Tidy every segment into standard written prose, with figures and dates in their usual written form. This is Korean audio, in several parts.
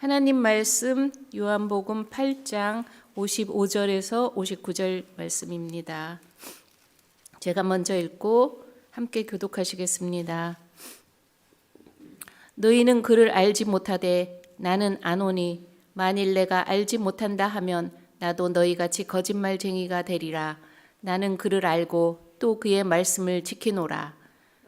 하나님 말씀 요한복음 8장 55절에서 59절 말씀입니다. 제가 먼저 읽고 함께 교독하시겠습니다. 너희는 그를 알지 못하되 나는 아노니 만일 내가 알지 못한다 하면 나도 너희같이 거짓말쟁이가 되리라. 나는 그를 알고 또 그의 말씀을 지키노라.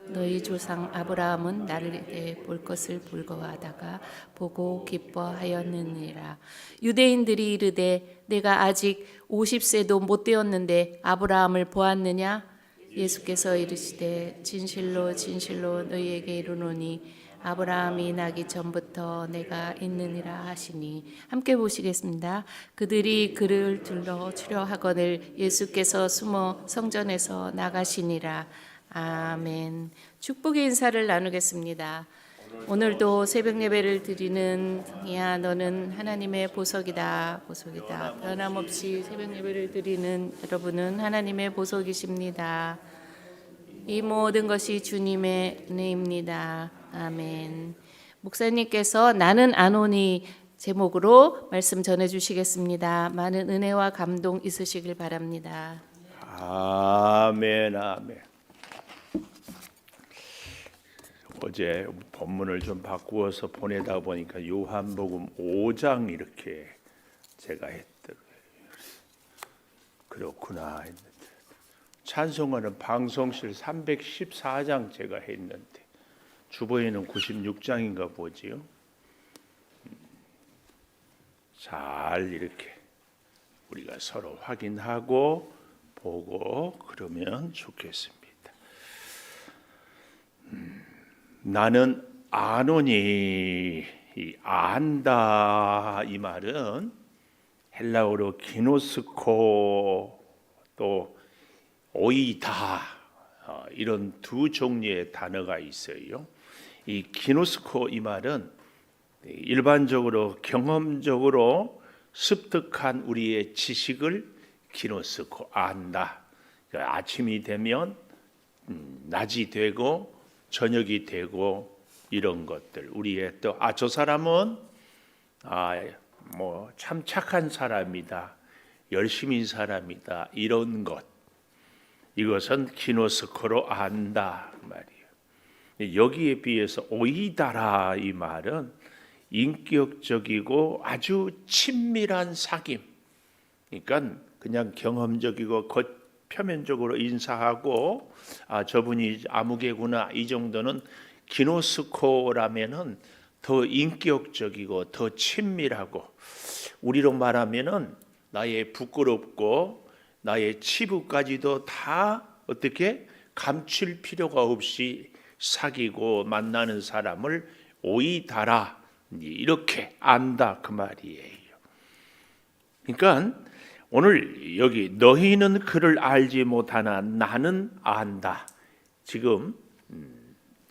너희 조상 아브라함은 나를 볼 것을 불거하다가 보고 기뻐하였느니라. 유대인들이 이르되 내가 아직 50세도 못 되었는데 아브라함을 보았느냐? 예수께서 이르시되 진실로 진실로 너희에게 이르노니 아브라함이 나기 전부터 내가 있느니라 하시니. 함께 보시겠습니다. 그들이 그를 들러 추려하거늘 예수께서 숨어 성전에서 나가시니라. 아멘. 축복의 인사를 나누겠습니다. 오늘도 새벽 예배를 드리는 야 너는 하나님의 보석이다. 보석이다. 변함없이 새벽 예배를 드리는 여러분은 하나님의 보석이십니다. 이 모든 것이 주님의 은혜입니다. 아멘. 목사님께서 나는 아노니 제목으로 말씀 전해주시겠습니다. 많은 은혜와 감동 있으시길 바랍니다. 아멘, 아멘. 어제 본문을 좀 바꾸어서 보내다 보니까 요한복음 5장 이렇게 제가 했더라고요. 그렇구나 했는데 찬송가는 방송실 314장 제가 했는데 주보에는 96장인가 보지요. 잘 이렇게 우리가 서로 확인하고 보고 그러면 좋겠습니다. 나는 아노니, 이 안다 이 말은 헬라어로 기노스코 또 오이다 이런 두 종류의 단어가 있어요. 이 기노스코 이 말은 일반적으로 경험적으로 습득한 우리의 지식을 기노스코 안다. 아침이 되면 낮이 되고 저녁이 되고 이런 것들 우리의 또 저 사람은 뭐 참 착한 사람이다, 열심인 사람이다 이런 것 이것은 기노스코로 안다 말이에요. 여기에 비해서 오이다라 이 말은 인격적이고 아주 친밀한 사귐. 그러니까 그냥 경험적이고 표면적으로 인사하고 저분이 아무개구나 이 정도는 기노스코라면은 더 인격적이고 더 친밀하고 우리로 말하면은 나의 부끄럽고 나의 치부까지도 다 어떻게 감출 필요가 없이 사귀고 만나는 사람을 오이다라 이렇게 안다 그 말이에요. 그러니까 오늘 여기 너희는 그를 알지 못하나 나는 안다. 지금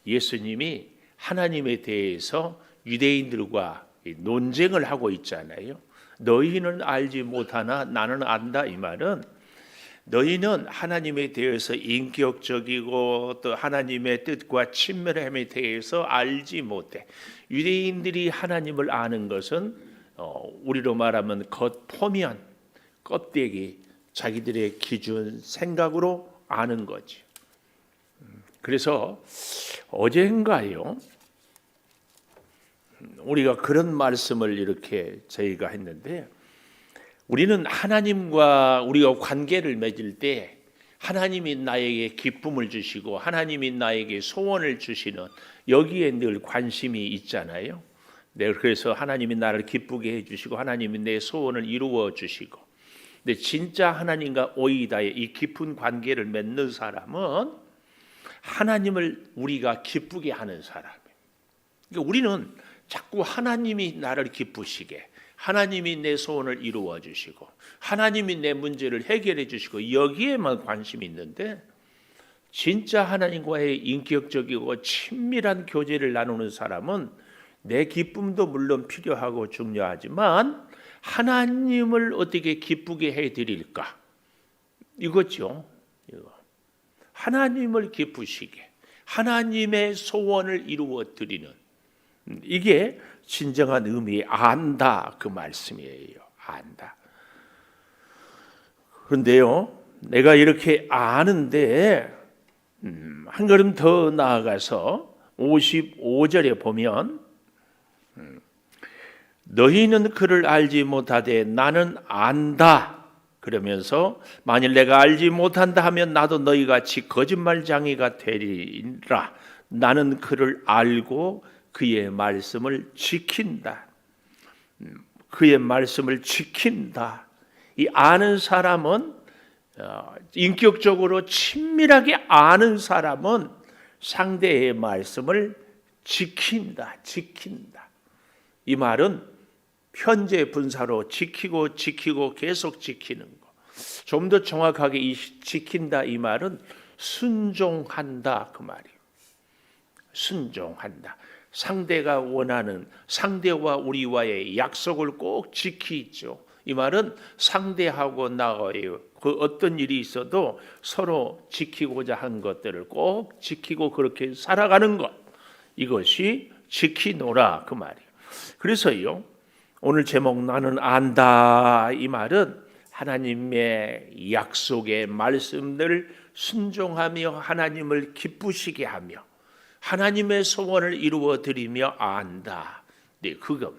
예수님이 하나님에 대해서 유대인들과 논쟁을 하고 있잖아요. 너희는 알지 못하나 나는 안다 이 말은 너희는 하나님에 대해서 인격적이고 또 하나님의 뜻과 친밀함에 대해서 알지 못해. 유대인들이 하나님을 아는 것은 우리로 말하면 겉포면 껍데기 자기들의 기준 생각으로 아는 거지. 그래서 어젠가요 우리가 그런 말씀을 이렇게 저희가 했는데 우리는 하나님과 우리가 관계를 맺을 때 하나님이 나에게 기쁨을 주시고 하나님이 나에게 소원을 주시는 여기에 늘 관심이 있잖아요. 그래서 하나님이 나를 기쁘게 해주시고 하나님이 내 소원을 이루어 주시고 근데 진짜 하나님과 오이다의 이 깊은 관계를 맺는 사람은 하나님을 우리가 기쁘게 하는 사람이에요. 그러니까 우리는 자꾸 하나님이 나를 기쁘시게 하나님이 내 소원을 이루어 주시고 하나님이 내 문제를 해결해 주시고 여기에만 관심이 있는데 진짜 하나님과의 인격적이고 친밀한 교제를 나누는 사람은 내 기쁨도 물론 필요하고 중요하지만 하나님을 어떻게 기쁘게 해드릴까 이거죠. 하나님을 기쁘시게 하나님의 소원을 이루어 드리는 이게 진정한 의미 안다 그 말씀이에요. 안다. 그런데요, 내가 이렇게 아는데 한 걸음 더 나아가서 55절에 보면 너희는 그를 알지 못하되 나는 안다 그러면서 만일 내가 알지 못한다 하면 나도 너희 같이 거짓말쟁이가 되리라. 나는 그를 알고 그의 말씀을 지킨다. 그의 말씀을 지킨다. 이 아는 사람은 인격적으로 친밀하게 아는 사람은 상대의 말씀을 지킨다. 이 말은 현재 분사로 지키고 계속 지키는 거. 좀 더 정확하게 이 지킨다 이 말은 순종한다 그 말이에요. 순종한다. 상대가 원하는 상대와 우리와의 약속을 꼭 지키죠. 이 말은 상대하고 나와의 그 어떤 일이 있어도 서로 지키고자 한 것들을 꼭 지키고 그렇게 살아가는 것. 이것이 지키노라 그 말이에요. 그래서요. 오늘 제목 나는 안다 이 말은 하나님의 약속의 말씀들 순종하며 하나님을 기쁘시게 하며 하나님의 소원을 이루어 드리며 안다. 네, 그거.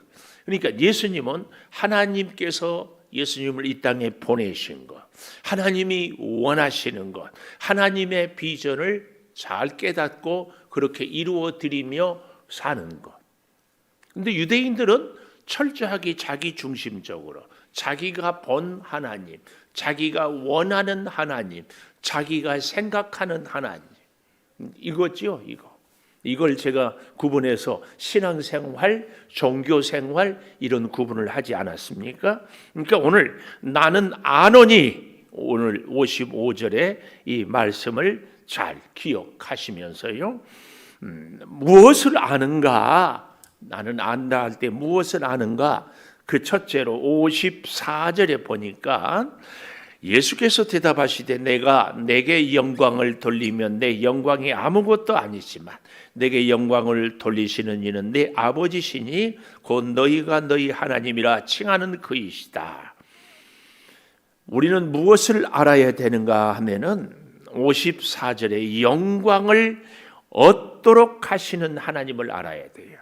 그러니까 예수님은 하나님께서 예수님을 이 땅에 보내신 것, 하나님이 원하시는 것, 하나님의 비전을 잘 깨닫고 그렇게 이루어 드리며 사는 것. 근데 유대인들은 철저하게 자기 중심적으로 자기가 본 하나님, 자기가 원하는 하나님, 자기가 생각하는 하나님 이거죠, 이거. 이걸 제가 구분해서 신앙생활, 종교생활 이런 구분을 하지 않았습니까? 그러니까 오늘 나는 아노니 오늘 55절에 이 말씀을 잘 기억하시면서요. 무엇을 아는가? 나는 안다 할 때 무엇을 아는가? 그 첫째로 54절에 보니까 예수께서 대답하시되 내가 내게 영광을 돌리면 내 영광이 아무것도 아니지만 내게 영광을 돌리시는 이는 내 아버지시니 곧 너희가 너희 하나님이라 칭하는 그이시다. 우리는 무엇을 알아야 되는가 하면은 54절에 영광을 얻도록 하시는 하나님을 알아야 돼요.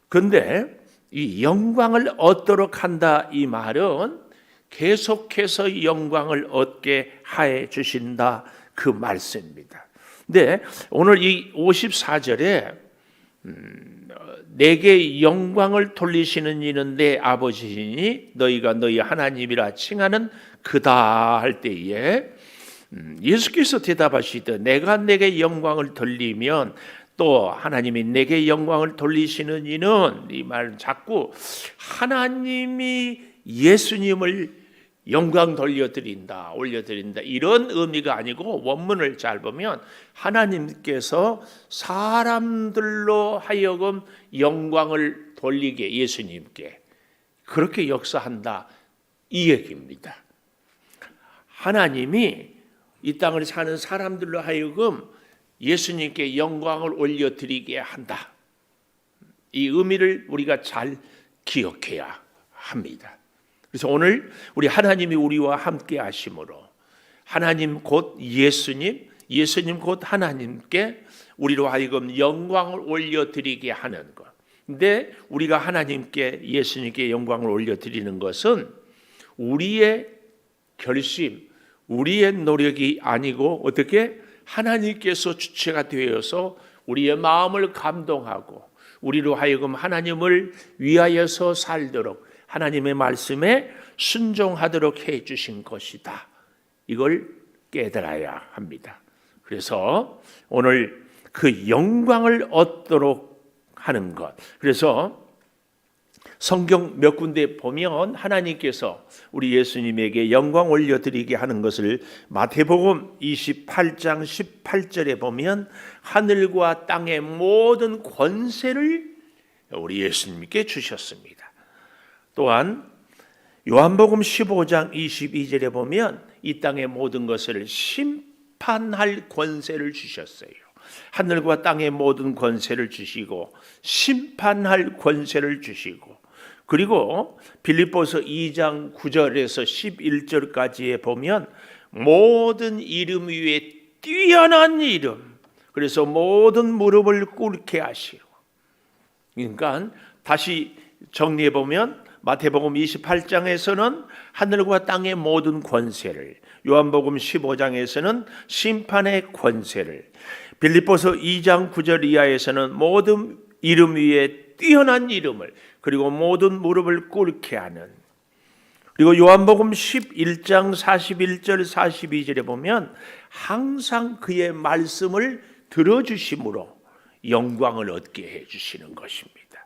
그런데 이 영광을 얻도록 한다 이 말은 계속해서 영광을 얻게 하여 주신다 그 말씀입니다. 근데 오늘 이 54절에 내게 영광을 돌리시는 이는 내 아버지시니 너희가 너희 하나님이라 칭하는 그다 할 때에 예수께서 대답하시되 내가 내게 영광을 돌리면 또 하나님이 내게 영광을 돌리시는 이는 이 말 자꾸 하나님이 예수님을 영광 돌려드린다, 올려드린다 이런 의미가 아니고 원문을 잘 보면 하나님께서 사람들로 하여금 영광을 돌리게 예수님께 그렇게 역사한다 이 얘기입니다. 하나님이 이 땅을 사는 사람들로 하여금 예수님께 영광을 올려드리게 한다. 이 의미를 우리가 잘 기억해야 합니다. 그래서 오늘 우리 하나님이 우리와 함께 하심으로 하나님 곧 예수님 곧 하나님께 우리로 하여금 영광을 올려드리게 하는 것. 근데 우리가 하나님께 예수님께 영광을 올려드리는 것은 우리의 결심, 우리의 노력이 아니고 어떻게 하나님께서 주체가 되어서 우리의 마음을 감동하고 우리로 하여금 하나님을 위하여서 살도록 하나님의 말씀에 순종하도록 해 주신 것이다. 이걸 깨달아야 합니다. 그래서 오늘 그 영광을 얻도록 하는 것. 그래서 성경 몇 군데 보면 하나님께서 우리 예수님에게 영광 올려드리게 하는 것을 마태복음 28장 18절에 보면 하늘과 땅의 모든 권세를 우리 예수님께 주셨습니다. 또한 요한복음 15장 22절에 보면 이 땅의 모든 것을 심판할 권세를 주셨어요. 하늘과 땅의 모든 권세를 주시고 심판할 권세를 주시고, 그리고 빌립보서 2장 9절에서 11절까지에 보면 모든 이름 위에 뛰어난 이름, 그래서 모든 무릎을 꿇게 하시고, 그러니까 다시 정리해 보면 마태복음 28장에서는 하늘과 땅의 모든 권세를, 요한복음 15장에서는 심판의 권세를, 빌립보서 2장 9절 이하에서는 모든 이름 위에 뛰어난 이름을, 그리고 모든 무릎을 꿇게 하는, 그리고 요한복음 11장 41절 42절에 보면 항상 그의 말씀을 들어주심으로 영광을 얻게 해주시는 것입니다.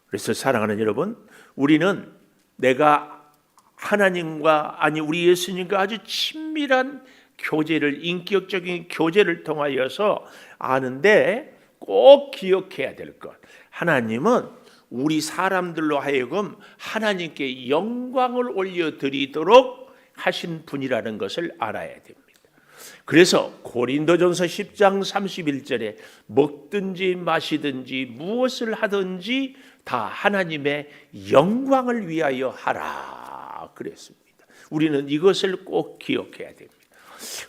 그래서 사랑하는 여러분, 우리는 내가 하나님과, 아니 우리 예수님과 아주 친밀한 교제를, 인격적인 교제를 통하여서 아는데 꼭 기억해야 될 것, 하나님은 우리 사람들로 하여금 하나님께 영광을 올려드리도록 하신 분이라는 것을 알아야 됩니다. 그래서 고린도전서 10장 31절에 먹든지 마시든지 무엇을 하든지 다 하나님의 영광을 위하여 하라 그랬습니다. 우리는 이것을 꼭 기억해야 됩니다.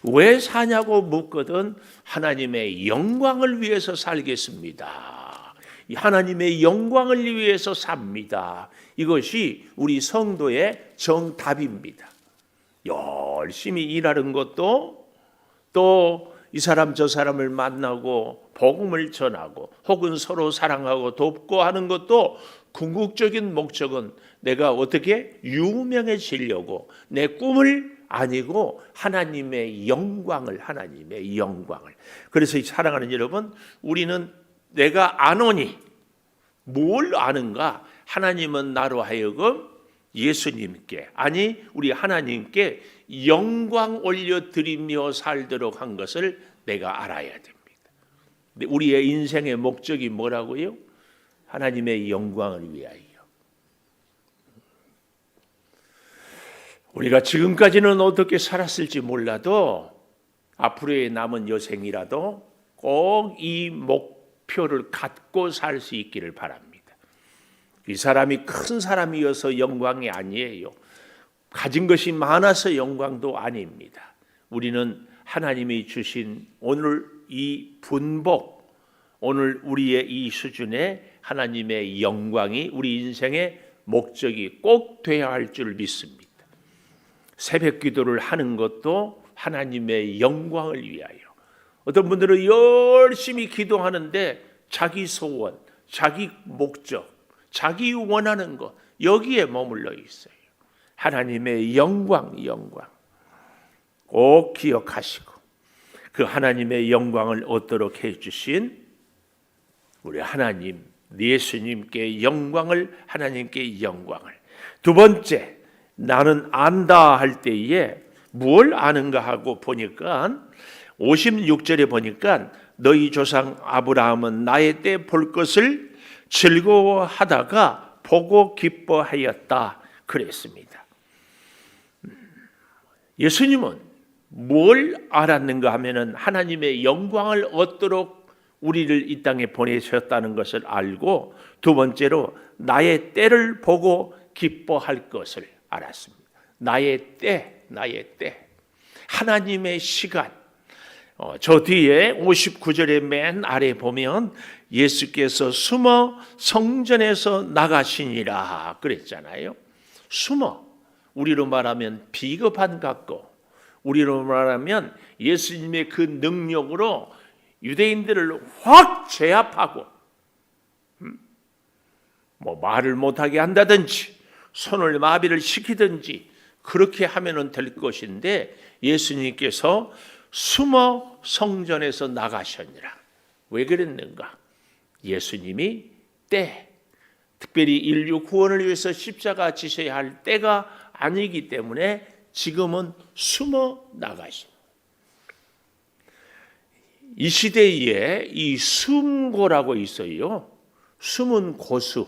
왜 사냐고 묻거든 하나님의 영광을 위해서 살겠습니다. 하나님의 영광을 위해서 삽니다. 이것이 우리 성도의 정답입니다. 열심히 일하는 것도, 또 이 사람 저 사람을 만나고 복음을 전하고 혹은 서로 사랑하고 돕고 하는 것도 궁극적인 목적은 내가 어떻게 유명해지려고, 내 꿈을 아니고 하나님의 영광을, 하나님의 영광을. 그래서 사랑하는 여러분, 우리는 내가 아노니, 뭘 아는가? 하나님은 나로 하여금 예수님께, 아니 우리 하나님께 영광 올려드리며 살도록 한 것을 내가 알아야 됩니다. 우리의 인생의 목적이 뭐라고요? 하나님의 영광을 위하여. 우리가 지금까지는 어떻게 살았을지 몰라도 앞으로의 남은 여생이라도 꼭 이 목표를 갖고 살 수 있기를 바랍니다. 이 사람이 큰 사람이어서 영광이 아니에요. 가진 것이 많아서 영광도 아닙니다. 우리는 하나님이 주신 오늘 이 분복, 오늘 우리의 이 수준의 하나님의 영광이 우리 인생의 목적이 꼭 돼야 할 줄 믿습니다. 새벽 기도를 하는 것도 하나님의 영광을 위하여. 어떤 분들은 열심히 기도하는데 자기 소원, 자기 목적, 자기 원하는 것, 여기에 머물러 있어요. 하나님의 영광 꼭 기억하시고 그 하나님의 영광을 얻도록 해주신 우리 하나님 예수님께 영광을, 하나님께 영광을. 두 번째, 나는 안다 할 때에 뭘 아는가 하고 보니까 56절에 보니까 너희 조상 아브라함은 나의 때 볼 것을 즐거워하다가 보고 기뻐하였다 그랬습니다. 예수님은 뭘 알았는가 하면은 하나님의 영광을 얻도록 우리를 이 땅에 보내셨다는 것을 알고, 두 번째로 나의 때를 보고 기뻐할 것을 알았습니다. 나의 때, 하나님의 시간. 저 뒤에 59절의 맨 아래 보면 예수께서 숨어 성전에서 나가시니라 그랬잖아요. 숨어, 우리로 말하면 비겁한 같고, 우리로 말하면 예수님의 그 능력으로 유대인들을 확 제압하고 뭐 말을 못하게 한다든지 손을 마비를 시키든지 그렇게 하면 될 것인데, 예수님께서 숨어 성전에서 나가셨니라. 왜 그랬는가? 예수님이 때, 특별히 인류 구원을 위해서 십자가 지셔야 할 때가 아니기 때문에 지금은 숨어 나가신. 이 시대에 이 숨고라고 있어요. 숨은 고수.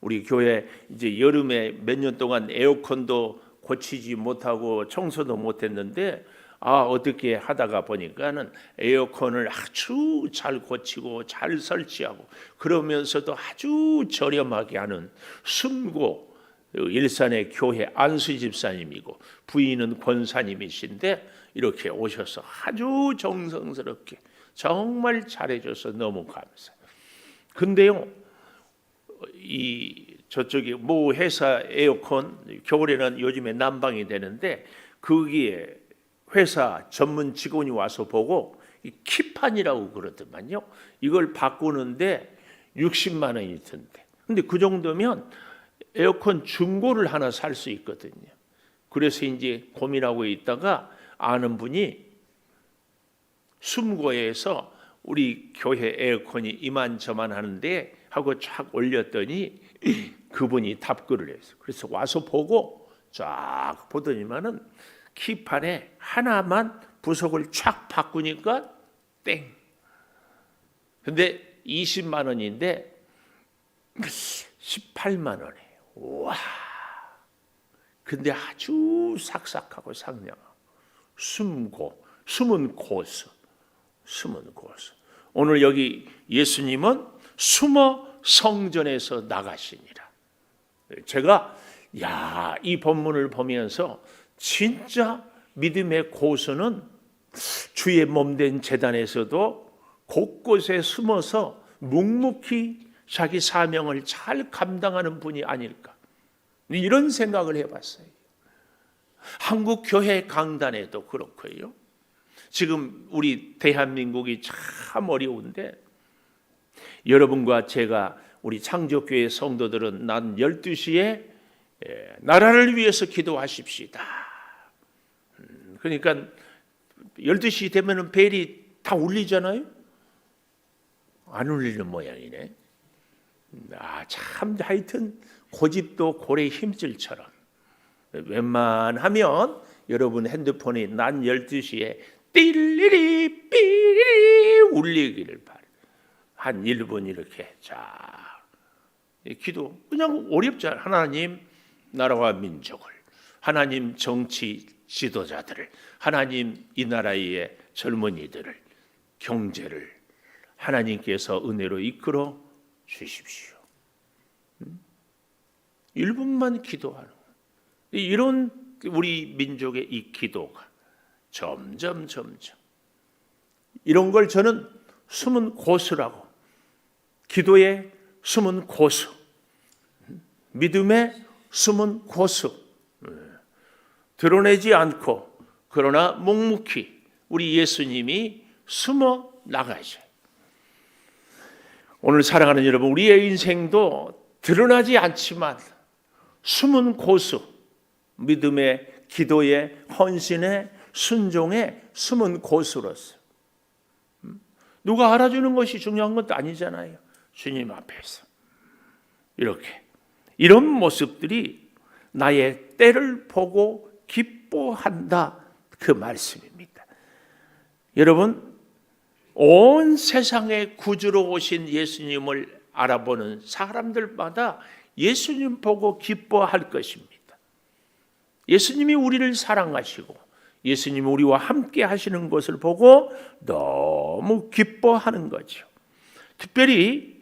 우리 교회 이제 여름에 몇 년 동안 에어컨도 고치지 못하고 청소도 못했는데 어떻게 하다가 보니까는 에어컨을 아주 잘 고치고 잘 설치하고 그러면서도 아주 저렴하게 하는 순고 일산의 교회 안수 집사님이고 부인은 권사님이신데 이렇게 오셔서 아주 정성스럽게 정말 잘해줘서 너무 감사해요. 근데요, 저쪽에 모 회사 에어컨 겨울에는 요즘에 난방이 되는데 거기에 회사 전문 직원이 와서 보고 이 키판이라고 그러더만요. 이걸 바꾸는데 60만 원이 든대. 근데 그 정도면 에어컨 중고를 하나 살 수 있거든요. 그래서 이제 고민하고 있다가 아는 분이 숨고에서 우리 교회 에어컨이 이만저만 하는데 하고 쫙 올렸더니 그분이 답글을 했어요. 그래서 와서 보고 쫙 보더니만은 키판에 하나만 부속을 쫙 바꾸니까 땡. 근데 20만 원인데 18만 원이에요. 와. 근데 아주 삭삭하고 상냥하고 숨은 고수. 오늘 여기 예수님은 숨어 성전에서 나가시니라. 제가 이 본문을 보면서 진짜 믿음의 고수는 주의 몸된 제단에서도 곳곳에 숨어서 묵묵히 자기 사명을 잘 감당하는 분이 아닐까, 이런 생각을 해봤어요. 한국 교회 강단에도 그렇고요. 지금 우리 대한민국이 참 어려운데 여러분과 제가 우리 창조교회 성도들은 낮 12시에 나라를 위해서 기도하십시다. 그러니까 12시 되면 벨이 다 울리잖아요. 안 울리는 모양이네. 참 하여튼 고집도 고래 힘줄처럼 웬만하면 여러분 핸드폰이 낮 12시에 띠리리 삐리리 울리기를 바래. 한 1분 이렇게 기도 그냥 어렵잖아요. 하나님 나라와 민족을, 하나님 정치 지도자들을, 하나님 이 나라의 젊은이들을, 경제를 하나님께서 은혜로 이끌어 주십시오. 1분만 기도하는 거예요. 이런 우리 민족의 이 기도가 점점 이런 걸 저는 숨은 고수라고, 기도의 숨은 고수, 믿음의 숨은 고수, 드러내지 않고 그러나 묵묵히 우리 예수님이 숨어 나가셔요. 오늘 사랑하는 여러분, 우리의 인생도 드러나지 않지만 숨은 고수, 믿음의, 기도의, 헌신의, 순종의 숨은 고수로서 누가 알아주는 것이 중요한 것도 아니잖아요. 주님 앞에서 이렇게 이런 모습들이 나의 때를 보고 기뻐한다, 그 말씀입니다. 여러분, 온 세상의 구주로 오신 예수님을 알아보는 사람들마다 예수님 보고 기뻐할 것입니다. 예수님이 우리를 사랑하시고 예수님이 우리와 함께 하시는 것을 보고 너무 기뻐하는 거죠. 특별히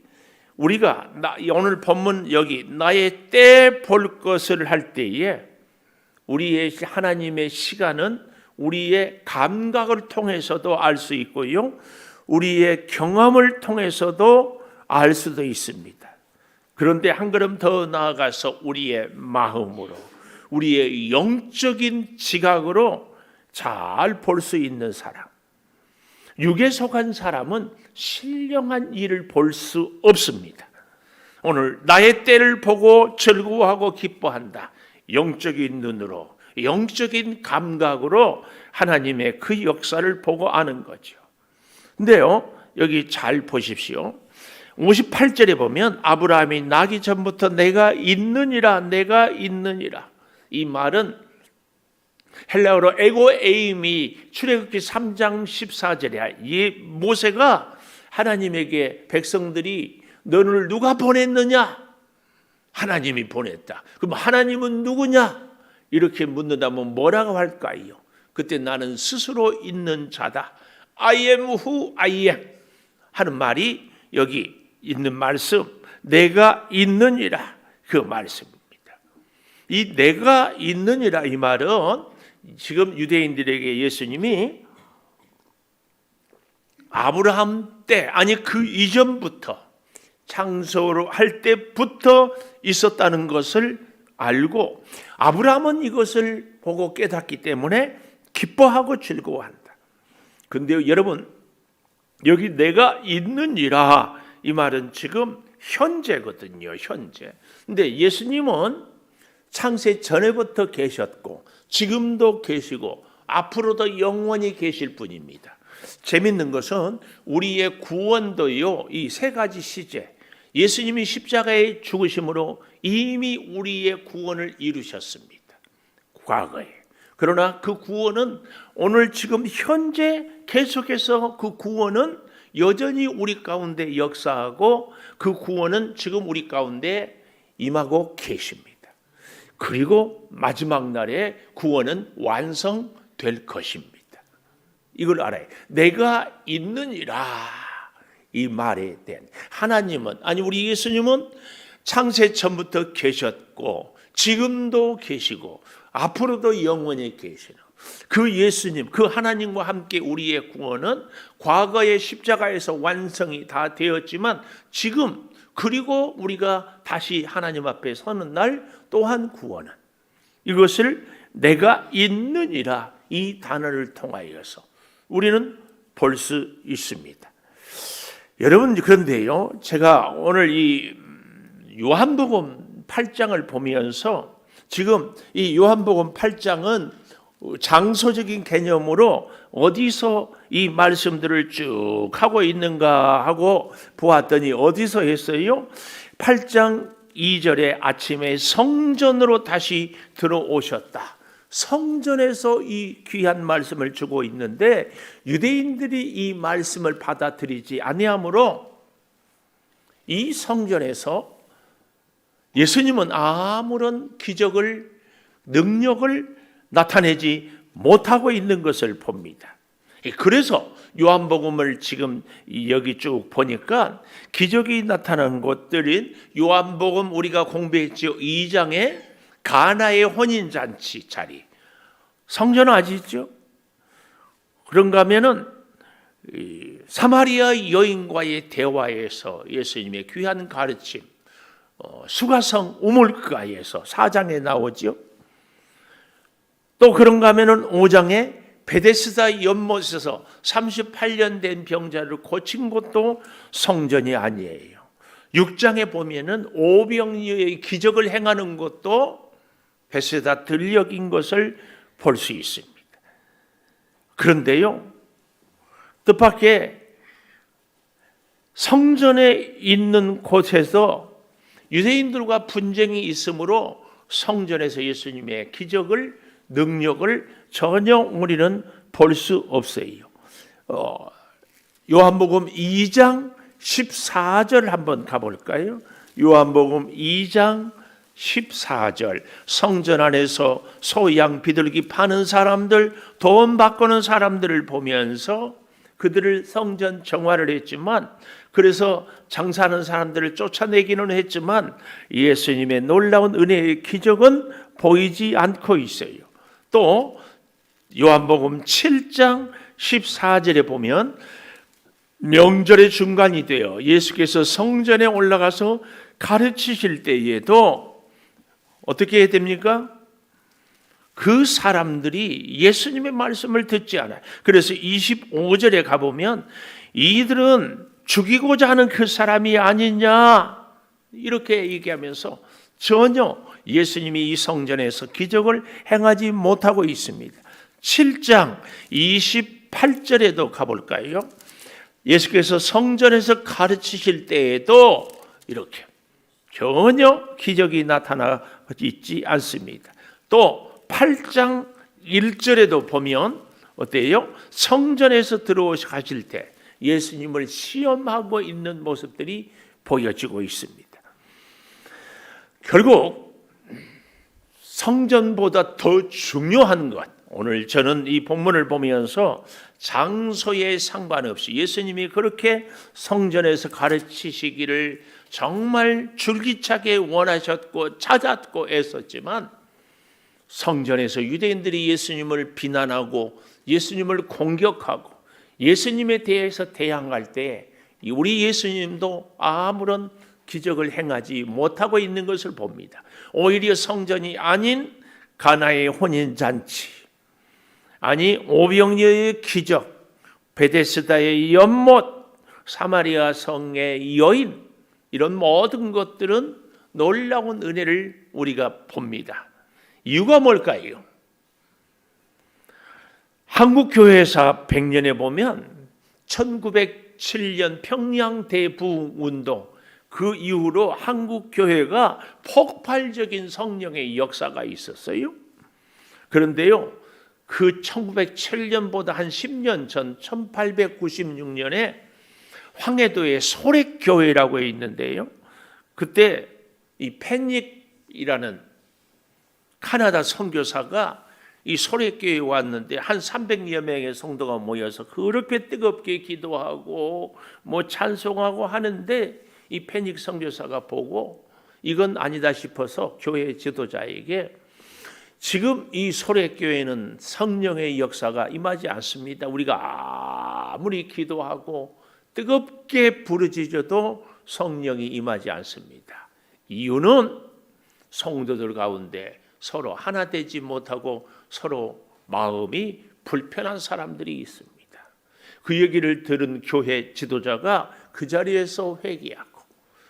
우리가 오늘 본문 여기 나의 때 볼 것을 할 때에 우리의 하나님의 시간은 우리의 감각을 통해서도 알 수 있고요, 우리의 경험을 통해서도 알 수도 있습니다. 그런데 한 걸음 더 나아가서 우리의 마음으로, 우리의 영적인 지각으로 잘 볼 수 있는 사람, 육에 속한 사람은 신령한 일을 볼 수 없습니다. 오늘 나의 때를 보고 즐거워하고 기뻐한다. 영적인 눈으로, 영적인 감각으로 하나님의 그 역사를 보고 아는 거죠. 근데요, 여기 잘 보십시오. 58절에 보면 아브라함이 나기 전부터 내가 있느니라, 내가 있느니라. 이 말은 헬라어로 에고 에임이 출애굽기 3장 14절이야. 이 모세가 하나님에게 백성들이 너를 누가 보냈느냐? 하나님이 보냈다. 그럼 하나님은 누구냐? 이렇게 묻는다면 뭐라고 할까요? 그때 나는 스스로 있는 자다. I am who I am 하는 말이 여기 있는 말씀, 내가 있느니라 그 말씀입니다. 이 내가 있느니라 이 말은 지금 유대인들에게 예수님이 아브라함 때, 아니 그 이전부터 창조를 할 때부터 있었다는 것을 알고 아브라함은 이것을 보고 깨닫기 때문에 기뻐하고 즐거워한다. 근데 여러분, 여기 내가 있느니라 이 말은 지금 현재거든요. 현재. 근데 예수님은 창세 전에부터 계셨고 지금도 계시고 앞으로도 영원히 계실 분입니다. 재밌는 것은 우리의 구원도요, 이 세 가지 시제, 예수님이 십자가에 죽으심으로 이미 우리의 구원을 이루셨습니다. 과거에. 그러나 그 구원은 오늘 지금 현재 계속해서 그 구원은 여전히 우리 가운데 역사하고 그 구원은 지금 우리 가운데 임하고 계십니다. 그리고 마지막 날에 구원은 완성될 것입니다. 이걸 알아요. 내가 있느니라 이 말에 대한 하나님은, 아니 우리 예수님은 창세 전부터 계셨고 지금도 계시고 앞으로도 영원히 계시는 그 예수님, 그 하나님과 함께 우리의 구원은 과거의 십자가에서 완성이 다 되었지만 지금 그리고 우리가 다시 하나님 앞에 서는 날 또한 구원은, 이것을 내가 있느니라 이 단어를 통하여서 우리는 볼 수 있습니다. 여러분, 그런데요, 제가 오늘 이 요한복음 8장을 보면서 지금 이 요한복음 8장은 장소적인 개념으로 어디서 이 말씀들을 쭉 하고 있는가 하고 보았더니 어디서 했어요? 8장 2절에 아침에 성전으로 다시 들어오셨다. 성전에서 이 귀한 말씀을 주고 있는데 유대인들이 이 말씀을 받아들이지 아니하므로 이 성전에서 예수님은 아무런 기적을, 능력을 나타내지 못하고 있는 것을 봅니다. 그래서 요한복음을 지금 여기 쭉 보니까 기적이 나타난 것들인 요한복음 우리가 공부했죠. 2장에 가나의 혼인잔치 자리, 성전 아시죠? 그런가 하면은 사마리아 여인과의 대화에서 예수님의 귀한 가르침, 수가성 우물가에서 4장에 나오죠. 또 그런가 하면은 5장에 베데스다 연못에서 38년 된 병자를 고친 것도 성전이 아니에요. 6장에 보면은 오병이어의 기적을 행하는 것도 베데스다 들녘인 것을 볼 수 있습니다. 그런데요, 뜻밖의 성전에 있는 곳에서 유대인들과 분쟁이 있으므로 성전에서 예수님의 기적을, 능력을 전혀 우리는 볼 수 없어요. 요한복음 2장 14절 한번 가볼까요? 요한복음 2장 14절, 성전 안에서 소양 비둘기 파는 사람들, 돈 바꾸는 사람들을 보면서 그들을 성전 정화를 했지만, 그래서 장사하는 사람들을 쫓아내기는 했지만 예수님의 놀라운 은혜의 기적은 보이지 않고 있어요. 또 요한복음 7장 14절에 보면 명절의 중간이 되어 예수께서 성전에 올라가서 가르치실 때에도 어떻게 해야 됩니까? 그 사람들이 예수님의 말씀을 듣지 않아요. 그래서 25절에 가보면 이들은 죽이고자 하는 그 사람이 아니냐 이렇게 얘기하면서 전혀 예수님이 이 성전에서 기적을 행하지 못하고 있습니다. 7장 28절에도 가볼까요? 예수께서 성전에서 가르치실 때에도 이렇게 전혀 기적이 나타나지 않습니다. 또 8장 1절에도 보면 어때요? 성전에서 들어오실 때 예수님을 시험하고 있는 모습들이 보여지고 있습니다. 결국 성전보다 더 중요한 것, 오늘 저는 이 본문을 보면서 장소에 상관없이 예수님이 그렇게 성전에서 가르치시기를 정말 줄기차게 원하셨고 찾았고 애썼지만 성전에서 유대인들이 예수님을 비난하고 예수님을 공격하고 예수님에 대해서 대항할 때 우리 예수님도 아무런 기적을 행하지 못하고 있는 것을 봅니다. 오히려 성전이 아닌 가나의 혼인잔치, 아니 오병이어의 기적, 베데스다의 연못, 사마리아 성의 여인, 이런 모든 것들은 놀라운 은혜를 우리가 봅니다. 이유가 뭘까요? 한국교회사 100년에 보면 1907년 평양 대부흥운동, 그 이후로 한국교회가 폭발적인 성령의 역사가 있었어요. 그런데요, 그 1907년보다 한 10년 전 1896년에 황해도의 소렉교회라고 있는데요, 그때 이 패닉이라는 카나다 선교사가 이 소렉교회에 왔는데 한 300여 명의 성도가 모여서 그렇게 뜨겁게 기도하고 찬송하고 하는데 이 패닉 선교사가 보고 이건 아니다 싶어서 교회 지도자에게 지금 이 소렉교회는 성령의 역사가 임하지 않습니다. 우리가 아무리 기도하고 뜨겁게 부르짖어도 성령이 임하지 않습니다. 이유는 성도들 가운데 서로 하나 되지 못하고 서로 마음이 불편한 사람들이 있습니다. 그 얘기를 들은 교회 지도자가 그 자리에서 회개하고,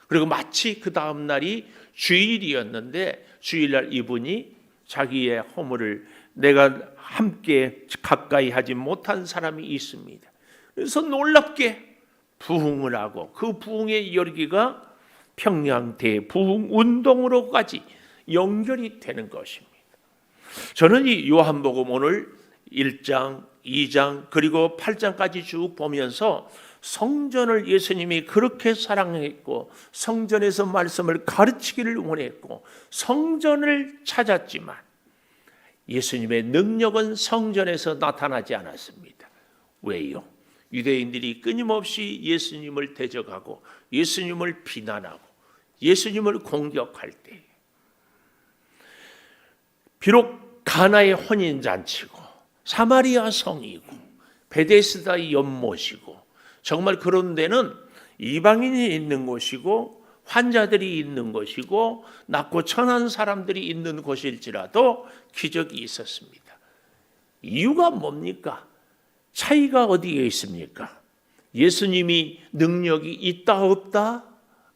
그리고 마치 그 다음 날이 주일이었는데 주일날 이분이 자기의 허물을 내가 함께 가까이 하지 못한 사람이 있습니다. 그래서 놀랍게 부흥을 하고 그 부흥의 열기가 평양대 부흥운동으로까지 연결이 되는 것입니다. 저는 이 요한복음 오늘 1장, 2장 그리고 8장까지 쭉 보면서 성전을 예수님이 그렇게 사랑했고 성전에서 말씀을 가르치기를 원했고 성전을 찾았지만 예수님의 능력은 성전에서 나타나지 않았습니다. 왜요? 유대인들이 끊임없이 예수님을 대적하고 예수님을 비난하고 예수님을 공격할 때, 비록 가나의 혼인잔치고 사마리아 성이고 베데스다의 연못이고 정말 그런 데는 이방인이 있는 곳이고 환자들이 있는 곳이고 낮고 천한 사람들이 있는 곳일지라도 기적이 있었습니다. 이유가 뭡니까? 차이가 어디에 있습니까? 예수님이 능력이 있다 없다?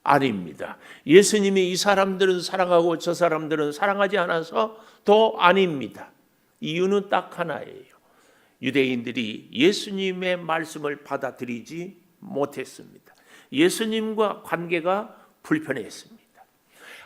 아닙니다. 예수님이 이 사람들은 사랑하고 저 사람들은 사랑하지 않아서 더 아닙니다. 이유는 딱 하나예요. 유대인들이 예수님의 말씀을 받아들이지 못했습니다. 예수님과 관계가 불편했습니다.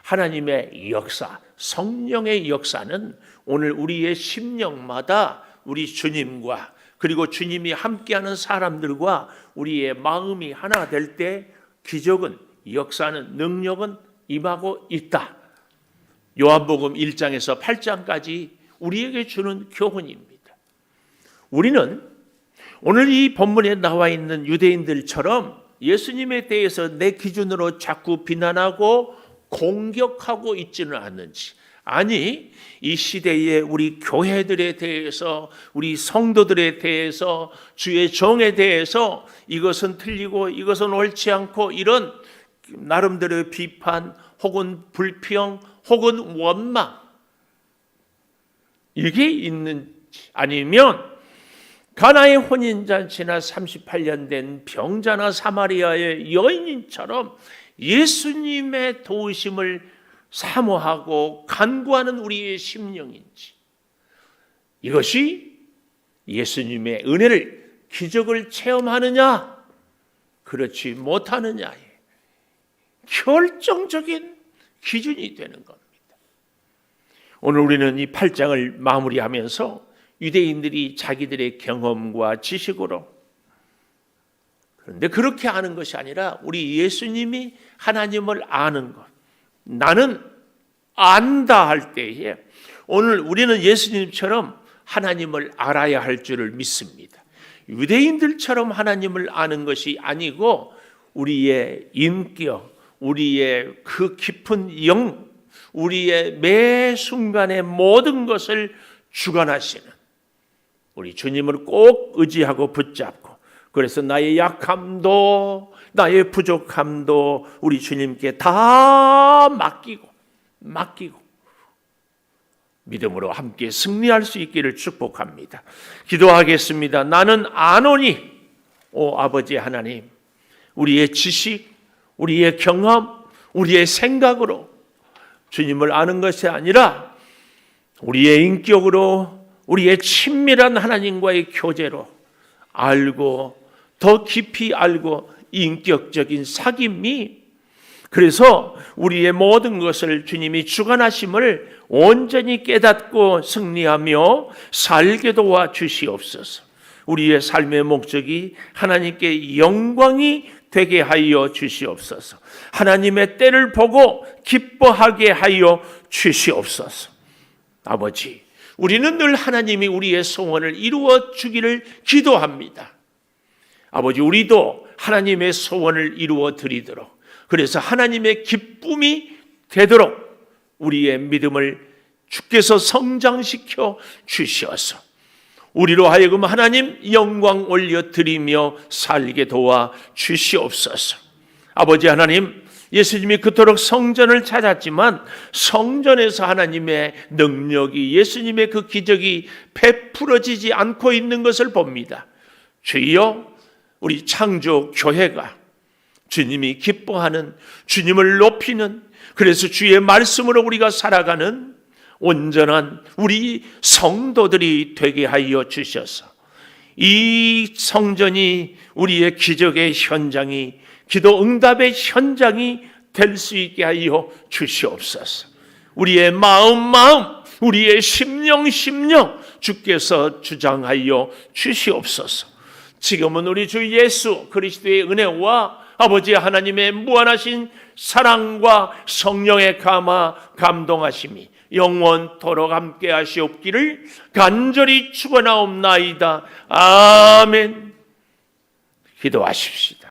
하나님의 역사, 성령의 역사는 오늘 우리의 심령마다 우리 주님과 그리고 주님이 함께하는 사람들과 우리의 마음이 하나 될 때 기적은, 역사는, 능력은 임하고 있다. 요한복음 1장에서 8장까지 우리에게 주는 교훈입니다. 우리는 오늘 이 본문에 나와 있는 유대인들처럼 예수님에 대해서 내 기준으로 자꾸 비난하고 공격하고 있지는 않는지, 아니 이 시대의 우리 교회들에 대해서, 우리 성도들에 대해서, 주의 정에 대해서 이것은 틀리고 이것은 옳지 않고 이런 나름대로의 비판 혹은 불평 혹은 원망, 이게 있는지, 아니면 가나의 혼인잔치나 38년 된 병자나 사마리아의 여인처럼 예수님의 도우심을 사모하고 간구하는 우리의 심령인지, 이것이 예수님의 은혜를, 기적을 체험하느냐 그렇지 못하느냐의 결정적인 기준이 되는 겁니다. 오늘 우리는 이 8장을 마무리하면서 유대인들이 자기들의 경험과 지식으로, 그런데 그렇게 아는 것이 아니라 우리 예수님이 하나님을 아는 것, 나는 안다 할 때에 오늘 우리는 예수님처럼 하나님을 알아야 할 줄을 믿습니다. 유대인들처럼 하나님을 아는 것이 아니고 우리의 인격, 우리의 그 깊은 영, 우리의 매 순간의 모든 것을 주관하시는 우리 주님을 꼭 의지하고 붙잡고, 그래서 나의 약함도 나의 부족함도 우리 주님께 다 맡기고 믿음으로 함께 승리할 수 있기를 축복합니다. 기도하겠습니다. 나는 아노니, 오 아버지 하나님, 우리의 지식, 우리의 경험, 우리의 생각으로 주님을 아는 것이 아니라 우리의 인격으로, 우리의 친밀한 하나님과의 교제로 알고, 더 깊이 알고, 인격적인 사귐이, 그래서 우리의 모든 것을 주님이 주관하심을 온전히 깨닫고 승리하며 살게 도와 주시옵소서. 우리의 삶의 목적이 하나님께 영광이 되게 하여 주시옵소서. 하나님의 때를 보고 기뻐하게 하여 주시옵소서. 아버지, 우리는 늘 하나님이 우리의 소원을 이루어 주기를 기도합니다. 아버지, 우리도 하나님의 소원을 이루어 드리도록, 그래서 하나님의 기쁨이 되도록 우리의 믿음을 주께서 성장시켜 주셔서 우리로 하여금 하나님 영광 올려드리며 살게 도와 주시옵소서. 아버지 하나님, 예수님이 그토록 성전을 찾았지만 성전에서 하나님의 능력이, 예수님의 그 기적이 베풀어지지 않고 있는 것을 봅니다. 주여, 우리 창조 교회가 주님이 기뻐하는, 주님을 높이는, 그래서 주의 말씀으로 우리가 살아가는 온전한 우리 성도들이 되게 하여 주셔서 이 성전이 우리의 기적의 현장이, 기도 응답의 현장이 될 수 있게 하여 주시옵소서. 우리의 마음, 우리의 심령 주께서 주장하여 주시옵소서. 지금은 우리 주 예수 그리스도의 은혜와 아버지 하나님의 무한하신 사랑과 성령의 감동하심이 영원토록 함께 하시옵기를 간절히 축원하옵나이다. 아멘. 기도하십시다.